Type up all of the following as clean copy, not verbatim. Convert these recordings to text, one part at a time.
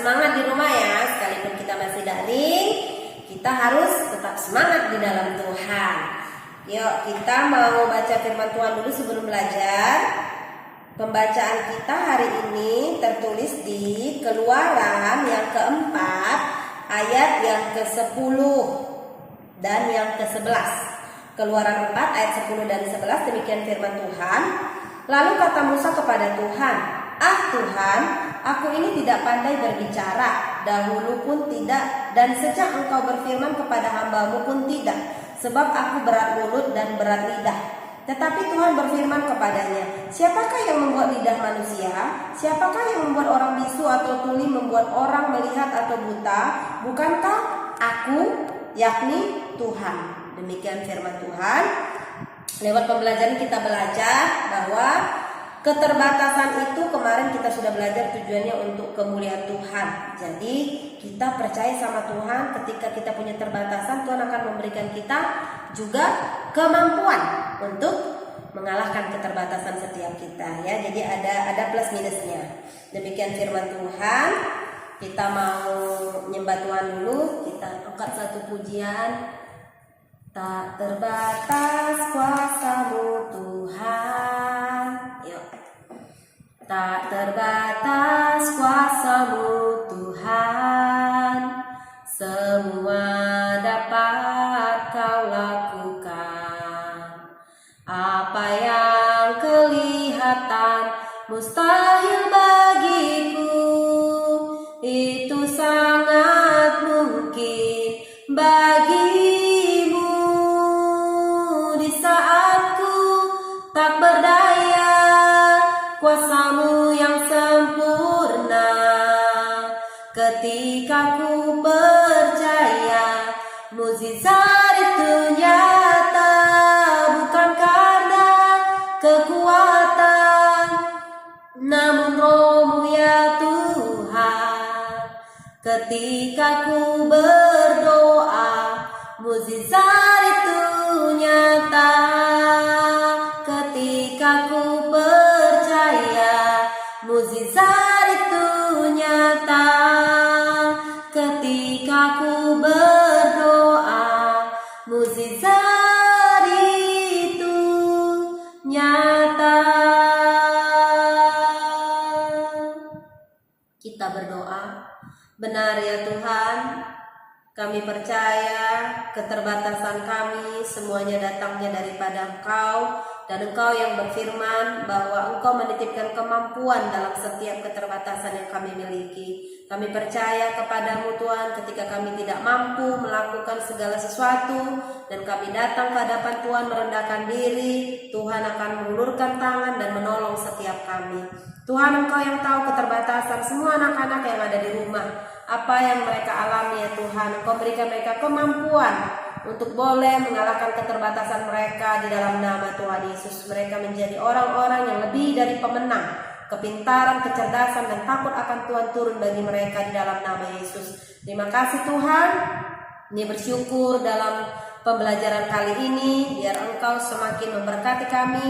semangat di rumah ya. Sekalipun kita masih daring, kita harus tetap semangat di dalam Tuhan. Yuk, kita mau baca firman Tuhan dulu sebelum belajar. Pembacaan kita hari ini tertulis di Keluaran yang keempat, ayat yang ke-10 dan yang ke-11. Keluaran 4 ayat 10 dan 11, demikian firman Tuhan. Lalu kata Musa kepada Tuhan, "Ah Tuhan, aku ini tidak pandai berbicara, dahulu pun tidak, dan sejak engkau berfirman kepada hamba-Mu pun tidak, sebab aku berat mulut dan berat lidah." Tetapi Tuhan berfirman kepadanya, "Siapakah yang membuat lidah manusia? Siapakah yang membuat orang bisu atau tuli, membuat orang melihat atau buta? Bukankah aku, yakni Tuhan?" Demikian firman Tuhan. Lewat pembelajaran kita belajar bahwa keterbatasan itu kemarin kita sudah belajar tujuannya untuk kemuliaan Tuhan. Jadi kita percaya sama Tuhan, ketika kita punya keterbatasan, Tuhan akan memberikan kita juga kemampuan untuk mengalahkan keterbatasan setiap kita ya. Jadi ada plus minusnya. Demikian firman Tuhan. Kita mau nyembah Tuhan dulu. Kita angkat satu pujian. Tak terbatas kuasa-Mu Tuhan. Yuk. Tak terbatas kuasa-Mu Tuhan, semua dapat Kau lakukan. Apa yang kelihatan mustahil bagiku, itu sangat mungkin bagimu. Di saat ku tak berdaya, kuasa-Mu yang sempurna. Ketika ku percaya, mukjizat itu nyata, bukan karena kekuatan, namun Roh-Mu ya Tuhan. Ketika ku berdoa, mukjizat itu nyata. Ketika ku percaya, mukjizat itu nyata. Ketika ku berdoa, mukjizat itu nyata. Kita berdoa, benar ya Tuhan, kami percaya keterbatasan kami semuanya datangnya daripada Engkau, dan Engkau yang berfirman bahwa Engkau menitipkan kemampuan dalam setiap keterbatasan yang kami miliki. Kami percaya kepadamu Tuhan, ketika kami tidak mampu melakukan segala sesuatu dan kami datang ke hadapan Tuhan merendahkan diri, Tuhan akan mengulurkan tangan dan menolong setiap kami. Tuhan, Engkau yang tahu keterbatasan semua anak-anak yang ada di rumah, apa yang mereka alami ya Tuhan. Engkau berikan mereka kemampuan untuk boleh mengalahkan keterbatasan mereka di dalam nama Tuhan Yesus. Mereka menjadi orang-orang yang lebih dari pemenang. Kepintaran, kecerdasan, dan takut akan Tuhan turun bagi mereka di dalam nama Yesus. Terima kasih Tuhan. Ini bersyukur dalam pembelajaran kali ini, biar Engkau semakin memberkati kami,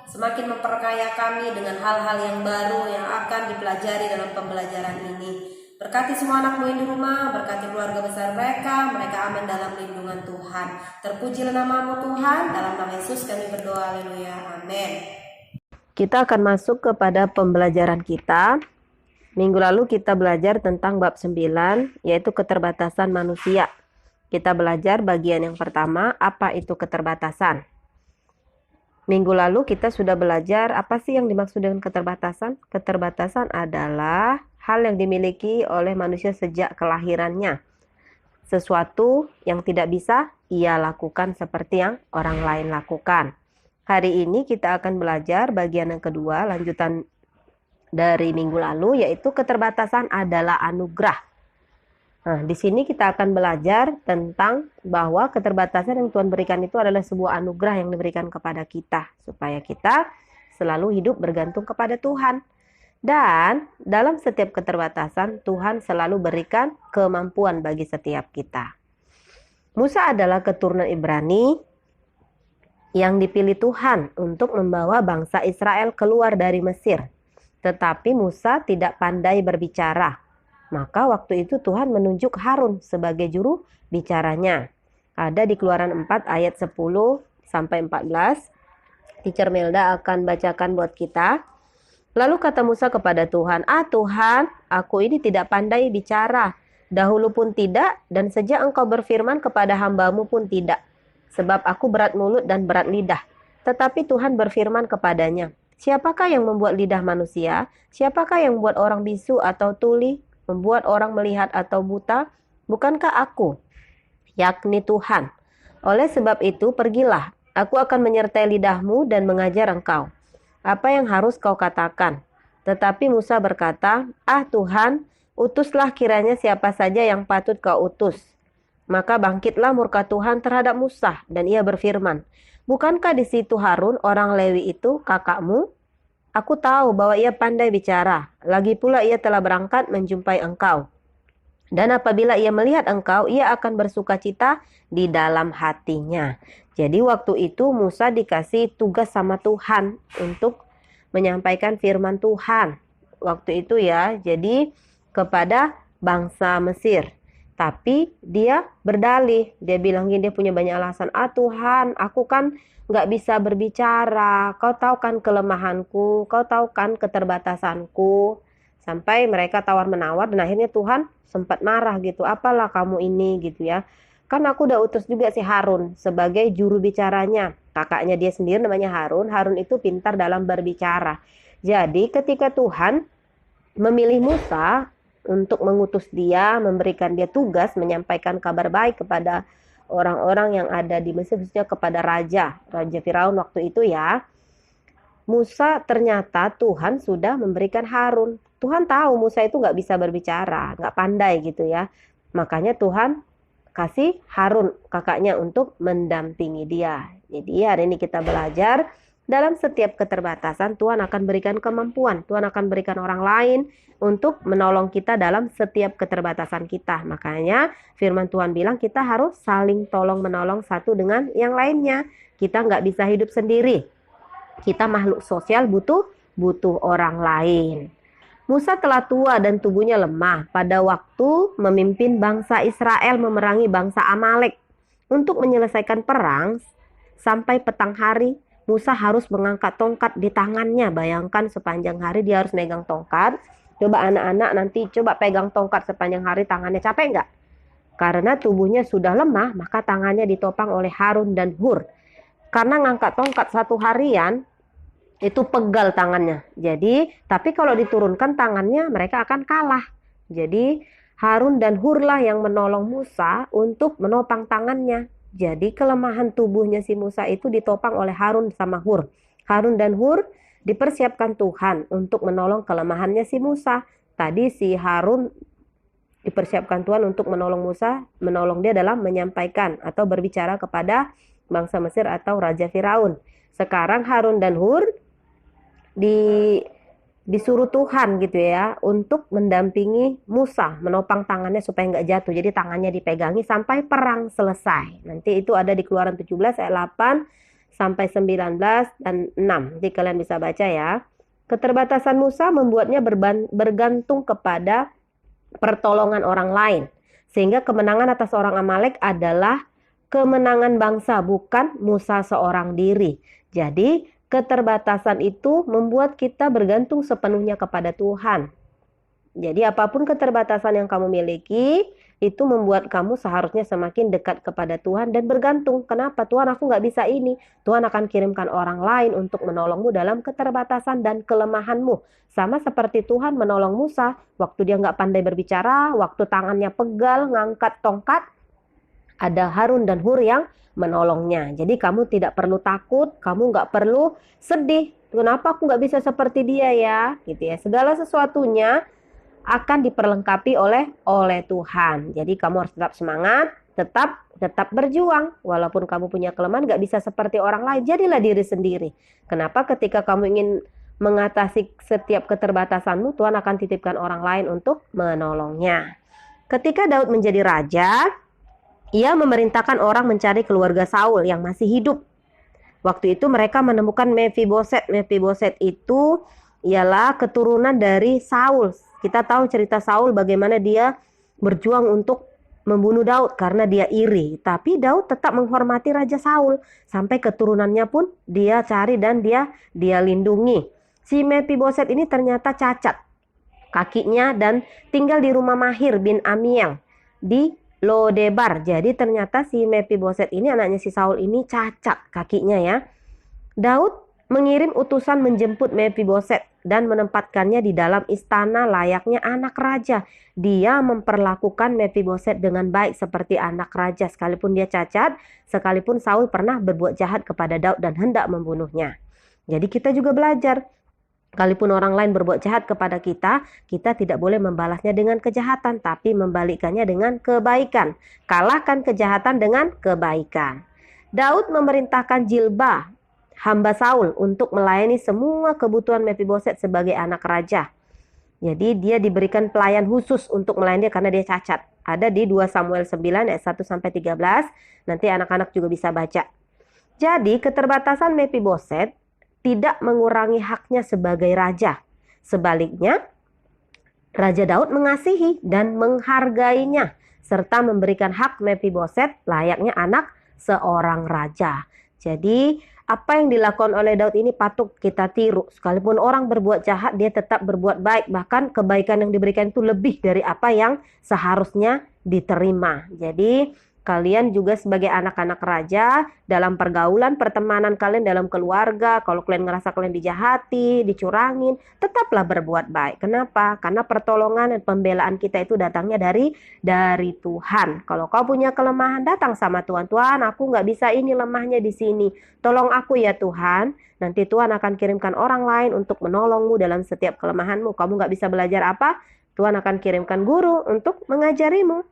semakin memperkaya kami dengan hal-hal yang baru yang akan dipelajari dalam pembelajaran ini. Berkati semua anak-Mu yang di rumah, berkati keluarga besar mereka aman dalam lindungan Tuhan. Terpujilah nama-Mu Tuhan, dalam nama Yesus kami berdoa, haleluya, amin. Kita akan masuk kepada pembelajaran kita. Minggu lalu kita belajar tentang bab 9, yaitu keterbatasan manusia. Kita belajar bagian yang pertama, apa itu keterbatasan. Minggu lalu kita sudah belajar apa sih yang dimaksud dengan keterbatasan. Keterbatasan adalah hal yang dimiliki oleh manusia sejak kelahirannya. Sesuatu yang tidak bisa ia lakukan seperti yang orang lain lakukan. Hari ini kita akan belajar bagian yang kedua, lanjutan dari minggu lalu, yaitu keterbatasan adalah anugerah. Nah, di sini kita akan belajar tentang bahwa keterbatasan yang Tuhan berikan itu adalah sebuah anugerah yang diberikan kepada kita, supaya kita selalu hidup bergantung kepada Tuhan. Dan dalam setiap keterbatasan, Tuhan selalu berikan kemampuan bagi setiap kita. Musa adalah keturunan Ibrani yang dipilih Tuhan untuk membawa bangsa Israel keluar dari Mesir. Tetapi Musa tidak pandai berbicara. Maka waktu itu Tuhan menunjuk Harun sebagai juru bicaranya. Ada di Keluaran 4 ayat 10 sampai 14. Teacher Melda akan bacakan buat kita. Lalu kata Musa kepada Tuhan, Tuhan, aku ini tidak pandai bicara. Dahulu pun tidak, dan sejak engkau berfirman kepada hambamu pun tidak. Sebab aku berat mulut dan berat lidah. Tetapi Tuhan berfirman kepadanya, siapakah yang membuat lidah manusia? Siapakah yang membuat orang bisu atau tuli? Membuat orang melihat atau buta? Bukankah aku, yakni Tuhan? Oleh sebab itu pergilah, aku akan menyertai lidahmu dan mengajar engkau apa yang harus kau katakan. Tetapi Musa berkata, Tuhan, utuslah kiranya siapa saja yang patut kau utus. Maka bangkitlah murka Tuhan terhadap Musa, dan ia berfirman, bukankah di situ Harun orang Lewi itu kakakmu? Aku tahu bahwa ia pandai bicara, lagi pula ia telah berangkat menjumpai engkau. Dan apabila ia melihat engkau, ia akan bersukacita di dalam hatinya. Jadi waktu itu Musa dikasih tugas sama Tuhan untuk menyampaikan firman Tuhan. Waktu itu ya, jadi kepada bangsa Mesir. Tapi dia berdalih, dia bilang gini, dia punya banyak alasan. Tuhan, aku kan gak bisa berbicara, kau tahu kan kelemahanku, kau tahu kan keterbatasanku. Sampai mereka tawar-menawar dan akhirnya Tuhan sempat marah gitu. Apalah kamu ini gitu ya. Kan aku udah utus juga si Harun sebagai juru bicaranya. Kakaknya dia sendiri namanya Harun. Harun itu pintar dalam berbicara. Jadi ketika Tuhan memilih Musa untuk mengutus dia, memberikan dia tugas menyampaikan kabar baik kepada orang-orang yang ada di Mesir, khususnya kepada Raja Firaun waktu itu ya. Musa ternyata Tuhan sudah memberikan Harun. Tuhan tahu Musa itu nggak bisa berbicara, nggak pandai gitu ya. Makanya Tuhan kasih Harun kakaknya untuk mendampingi dia. Jadi hari ini kita belajar dalam setiap keterbatasan Tuhan akan berikan kemampuan. Tuhan akan berikan orang lain untuk menolong kita dalam setiap keterbatasan kita. Makanya firman Tuhan bilang kita harus saling tolong menolong satu dengan yang lainnya. Kita nggak bisa hidup sendiri. Kita makhluk sosial butuh orang lain. Musa telah tua dan tubuhnya lemah pada waktu memimpin bangsa Israel memerangi bangsa Amalek. Untuk menyelesaikan perang sampai petang hari, Musa harus mengangkat tongkat di tangannya. Bayangkan sepanjang hari dia harus megang tongkat. Coba anak-anak nanti coba pegang tongkat sepanjang hari, tangannya capek nggak? Karena tubuhnya sudah lemah, maka tangannya ditopang oleh Harun dan Hur. Karena ngangkat tongkat satu harian, itu pegal tangannya. Jadi, tapi kalau diturunkan tangannya mereka akan kalah. Jadi, Harun dan Hur lah yang menolong Musa untuk menopang tangannya. Jadi, kelemahan tubuhnya si Musa itu ditopang oleh Harun sama Hur. Harun dan Hur dipersiapkan Tuhan untuk menolong kelemahannya si Musa. Tadi si Harun dipersiapkan Tuhan untuk menolong Musa, menolong dia dalam menyampaikan atau berbicara kepada bangsa Mesir atau Raja Firaun. Sekarang Harun dan Hur disuruh Tuhan gitu ya untuk mendampingi Musa, menopang tangannya supaya nggak jatuh. Jadi tangannya dipegangi sampai perang selesai. Nanti itu ada di Keluaran 17 ayat 8 sampai 19 dan 6. Jadi kalian bisa baca ya. Keterbatasan Musa membuatnya bergantung kepada pertolongan orang lain. Sehingga kemenangan atas orang Amalek adalah kemenangan bangsa, bukan Musa seorang diri. Jadi keterbatasan itu membuat kita bergantung sepenuhnya kepada Tuhan. Jadi apapun keterbatasan yang kamu miliki, itu membuat kamu seharusnya semakin dekat kepada Tuhan dan bergantung. Kenapa? Tuhan, aku nggak bisa ini. Tuhan akan kirimkan orang lain untuk menolongmu dalam keterbatasan dan kelemahanmu. Sama seperti Tuhan menolong Musa, waktu dia nggak pandai berbicara, waktu tangannya pegal, ngangkat tongkat, ada Harun dan Hur yang menolongnya. Jadi kamu tidak perlu takut, kamu nggak perlu sedih. Kenapa aku nggak bisa seperti dia ya? Gitu ya. Segala sesuatunya akan diperlengkapi oleh Tuhan. Jadi kamu harus tetap semangat, tetap berjuang. Walaupun kamu punya kelemahan, nggak bisa seperti orang lain. Jadilah diri sendiri. Kenapa? Ketika kamu ingin mengatasi setiap keterbatasanmu, Tuhan akan titipkan orang lain untuk menolongnya. Ketika Daud menjadi raja, ia memerintahkan orang mencari keluarga Saul yang masih hidup. Waktu itu mereka menemukan Mephiboset. Mephiboset itu ialah keturunan dari Saul. Kita tahu cerita Saul bagaimana dia berjuang untuk membunuh Daud karena dia iri. Tapi Daud tetap menghormati Raja Saul. Sampai keturunannya pun dia cari dan dia lindungi. Si Mephiboset ini ternyata cacat kakinya dan tinggal di rumah Mahir bin Amiel di Lodebar. Jadi ternyata si Mephiboset ini, anaknya si Saul ini, cacat kakinya ya. Daud mengirim utusan menjemput Mephiboset dan menempatkannya di dalam istana layaknya anak raja. Dia memperlakukan Mephiboset dengan baik seperti anak raja, sekalipun dia cacat, sekalipun Saul pernah berbuat jahat kepada Daud dan hendak membunuhnya. Jadi kita juga belajar, sekalipun orang lain berbuat jahat kepada kita, kita tidak boleh membalasnya dengan kejahatan, tapi membalikkannya dengan kebaikan. Kalahkan kejahatan dengan kebaikan. Daud memerintahkan Jilba, hamba Saul, untuk melayani semua kebutuhan Mephiboset sebagai anak raja. Jadi dia diberikan pelayan khusus untuk melayani dia karena dia cacat. Ada di 2 Samuel 9 ayat 1-13. Nanti anak-anak juga bisa baca. Jadi keterbatasan Mephiboset tidak mengurangi haknya sebagai raja. Sebaliknya, Raja Daud mengasihi dan menghargainya, serta memberikan hak Mephiboset layaknya anak seorang raja. Jadi, apa yang dilakukan oleh Daud ini patut kita tiru. Sekalipun orang berbuat jahat, dia tetap berbuat baik. Bahkan kebaikan yang diberikan itu lebih dari apa yang seharusnya diterima. Jadi, kalian juga sebagai anak-anak raja, dalam pergaulan, pertemanan kalian, dalam keluarga, kalau kalian ngerasa kalian dijahati, dicurangin, tetaplah berbuat baik. Kenapa? Karena pertolongan dan pembelaan kita itu datangnya dari Tuhan. Kalau kau punya kelemahan, datang sama Tuhan. Tuhan, aku nggak bisa ini, lemahnya di sini. Tolong aku ya Tuhan. Nanti Tuhan akan kirimkan orang lain untuk menolongmu dalam setiap kelemahanmu. Kamu nggak bisa belajar apa? Tuhan akan kirimkan guru untuk mengajarimu.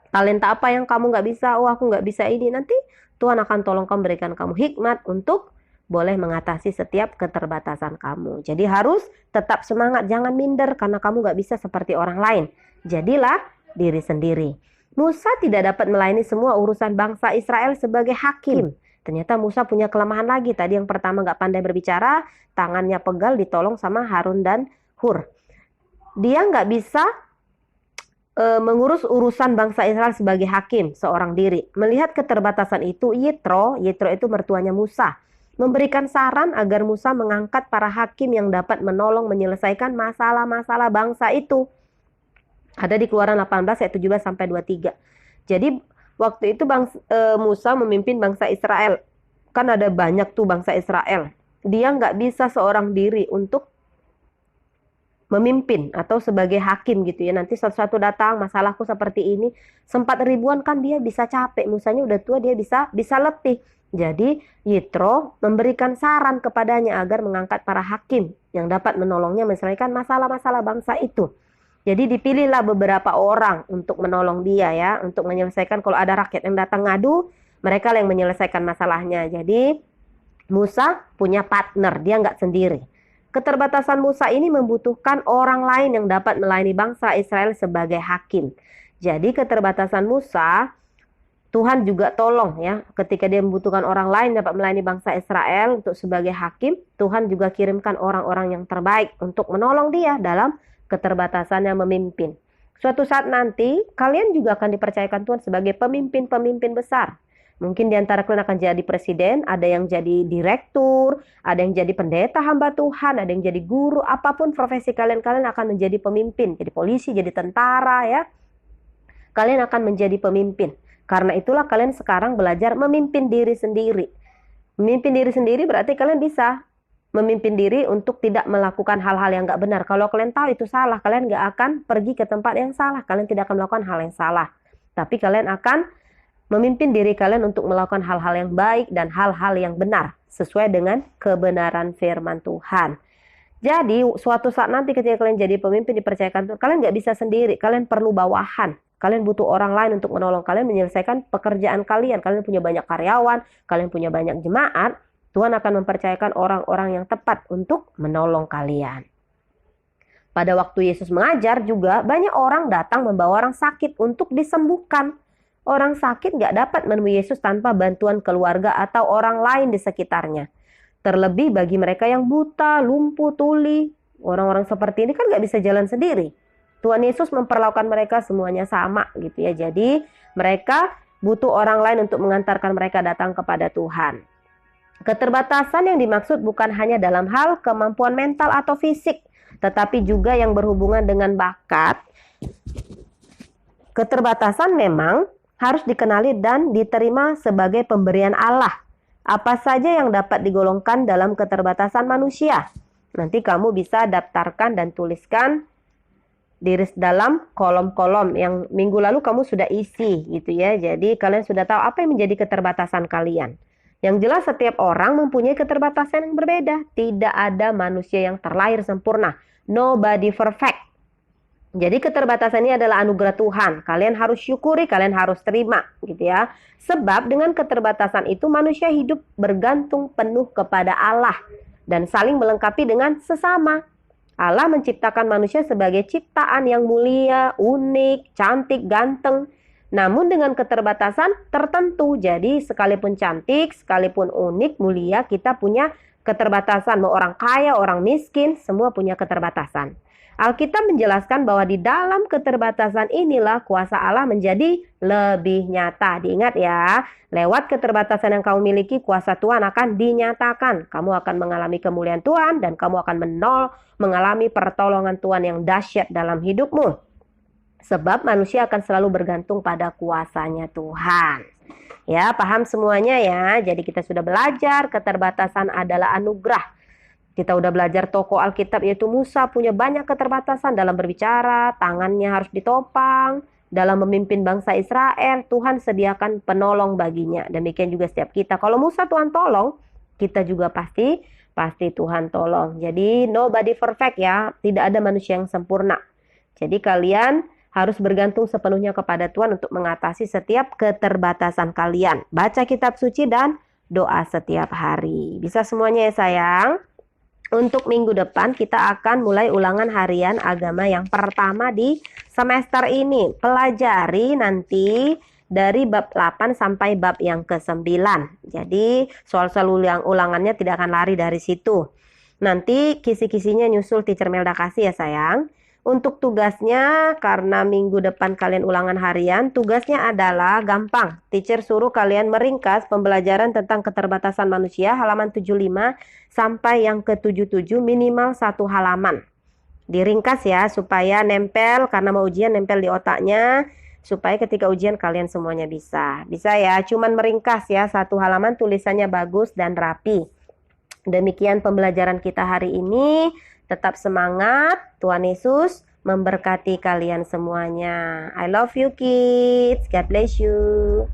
Talenta apa yang kamu nggak bisa, oh aku nggak bisa ini, nanti Tuhan akan tolong kamu, berikan kamu hikmat untuk boleh mengatasi setiap keterbatasan kamu. Jadi harus tetap semangat, jangan minder karena kamu nggak bisa seperti orang lain. Jadilah diri sendiri. Musa tidak dapat melayani semua urusan bangsa Israel sebagai hakim. Ternyata Musa punya kelemahan lagi. Tadi yang pertama nggak pandai berbicara, tangannya pegal, ditolong sama Harun dan Hur. Dia nggak bisa mengurus urusan bangsa Israel sebagai hakim seorang diri. Melihat keterbatasan itu, Yitro itu mertuanya Musa, memberikan saran agar Musa mengangkat para hakim yang dapat menolong menyelesaikan masalah-masalah bangsa itu. Ada di Keluaran 18 ayat 17-23. Jadi waktu itu Musa memimpin bangsa Israel. Kan ada banyak tuh bangsa Israel. Dia nggak bisa seorang diri untuk memimpin atau sebagai hakim gitu ya. Nanti satu-satu datang, masalahku seperti ini. Sempat ribuan kan dia bisa capek. Musanya udah tua, dia bisa letih. Jadi Yitro memberikan saran kepadanya agar mengangkat para hakim yang dapat menolongnya menyelesaikan masalah-masalah bangsa itu. Jadi dipilihlah beberapa orang untuk menolong dia ya, untuk menyelesaikan kalau ada rakyat yang datang ngadu, mereka yang menyelesaikan masalahnya. Jadi Musa punya partner, dia nggak sendiri. Keterbatasan Musa ini membutuhkan orang lain yang dapat melayani bangsa Israel sebagai hakim. Jadi keterbatasan Musa, Tuhan juga tolong ya. Ketika dia membutuhkan orang lain dapat melayani bangsa Israel untuk sebagai hakim, Tuhan juga kirimkan orang-orang yang terbaik untuk menolong dia dalam keterbatasannya memimpin. Suatu saat nanti, kalian juga akan dipercayakan Tuhan sebagai pemimpin-pemimpin besar. Mungkin di antara kalian akan jadi presiden, ada yang jadi direktur, ada yang jadi pendeta hamba Tuhan, ada yang jadi guru, apapun profesi kalian akan menjadi pemimpin. Jadi polisi, jadi tentara ya. Kalian akan menjadi pemimpin. Karena itulah kalian sekarang belajar memimpin diri sendiri. Memimpin diri sendiri berarti kalian bisa memimpin diri untuk tidak melakukan hal-hal yang gak benar. Kalau kalian tahu itu salah, kalian gak akan pergi ke tempat yang salah. Kalian tidak akan melakukan hal yang salah. Tapi kalian akan memimpin diri kalian untuk melakukan hal-hal yang baik dan hal-hal yang benar sesuai dengan kebenaran firman Tuhan. Jadi suatu saat nanti ketika kalian jadi pemimpin dipercayakan Tuhan, kalian nggak bisa sendiri, kalian perlu bawahan. Kalian butuh orang lain untuk menolong kalian menyelesaikan pekerjaan kalian. Kalian punya banyak karyawan, kalian punya banyak jemaat, Tuhan akan mempercayakan orang-orang yang tepat untuk menolong kalian. Pada waktu Yesus mengajar juga banyak orang datang membawa orang sakit untuk disembuhkan. Orang sakit gak dapat menemui Yesus tanpa bantuan keluarga atau orang lain di sekitarnya. Terlebih bagi mereka yang buta, lumpuh, tuli, Orang-orang seperti ini kan nggak bisa jalan sendiri. Tuhan Yesus memperlakukan mereka semuanya sama gitu ya. Jadi mereka butuh orang lain untuk mengantarkan mereka datang kepada Tuhan. Keterbatasan yang dimaksud bukan hanya dalam hal kemampuan mental atau fisik, tetapi juga yang berhubungan dengan bakat. Keterbatasan memang harus dikenali dan diterima sebagai pemberian Allah. Apa saja yang dapat digolongkan dalam keterbatasan manusia? Nanti kamu bisa daftarkan dan tuliskan di dalam kolom-kolom yang minggu lalu kamu sudah isi gitu ya. Jadi kalian sudah tahu apa yang menjadi keterbatasan kalian. Yang jelas setiap orang mempunyai keterbatasan yang berbeda. Tidak ada manusia yang terlahir sempurna. Nobody perfect. Jadi keterbatasan ini adalah anugerah Tuhan. Kalian harus syukuri, kalian harus terima gitu ya. Sebab dengan keterbatasan itu manusia hidup bergantung penuh kepada Allah dan saling melengkapi dengan sesama. Allah menciptakan manusia sebagai ciptaan yang mulia, unik, cantik, ganteng. Namun dengan keterbatasan tertentu. Jadi sekalipun cantik, sekalipun unik, mulia, kita punya keterbatasan. Mau orang kaya, orang miskin, semua punya keterbatasan. Alkitab menjelaskan bahwa di dalam keterbatasan inilah kuasa Allah menjadi lebih nyata. Diingat ya, lewat keterbatasan yang kamu miliki, kuasa Tuhan akan dinyatakan. Kamu akan mengalami kemuliaan Tuhan dan kamu akan mengalami pertolongan Tuhan yang dahsyat dalam hidupmu. Sebab manusia akan selalu bergantung pada kuasanya Tuhan. Ya, paham semuanya ya. Jadi kita sudah belajar keterbatasan adalah anugerah. Kita udah belajar tokoh Alkitab yaitu Musa punya banyak keterbatasan dalam berbicara, tangannya harus ditopang. Dalam memimpin bangsa Israel, Tuhan sediakan penolong baginya. Demikian juga setiap kita. Kalau Musa Tuhan tolong, kita juga pasti Tuhan tolong. Jadi nobody perfect ya, tidak ada manusia yang sempurna. Jadi kalian harus bergantung sepenuhnya kepada Tuhan untuk mengatasi setiap keterbatasan kalian. Baca kitab suci dan doa setiap hari. Bisa semuanya ya sayang? Untuk minggu depan kita akan mulai ulangan harian agama yang pertama di semester ini. Pelajari nanti dari bab 8 sampai bab yang ke-9. Jadi soal-soal ulangannya tidak akan lari dari situ. Nanti kisi-kisinya nyusul Teacher Melda kasih ya sayang. Untuk tugasnya, karena minggu depan kalian ulangan harian, tugasnya adalah gampang. Teacher suruh kalian meringkas pembelajaran tentang keterbatasan manusia halaman 75 sampai yang ke-77 minimal 1 halaman. Diringkas ya supaya nempel, karena mau ujian nempel di otaknya, supaya ketika ujian kalian semuanya bisa. Bisa ya, cuman meringkas ya, 1 halaman tulisannya bagus dan rapi. Demikian pembelajaran kita hari ini. Tetap semangat, Tuhan Yesus memberkati kalian semuanya. I love you kids, God bless you.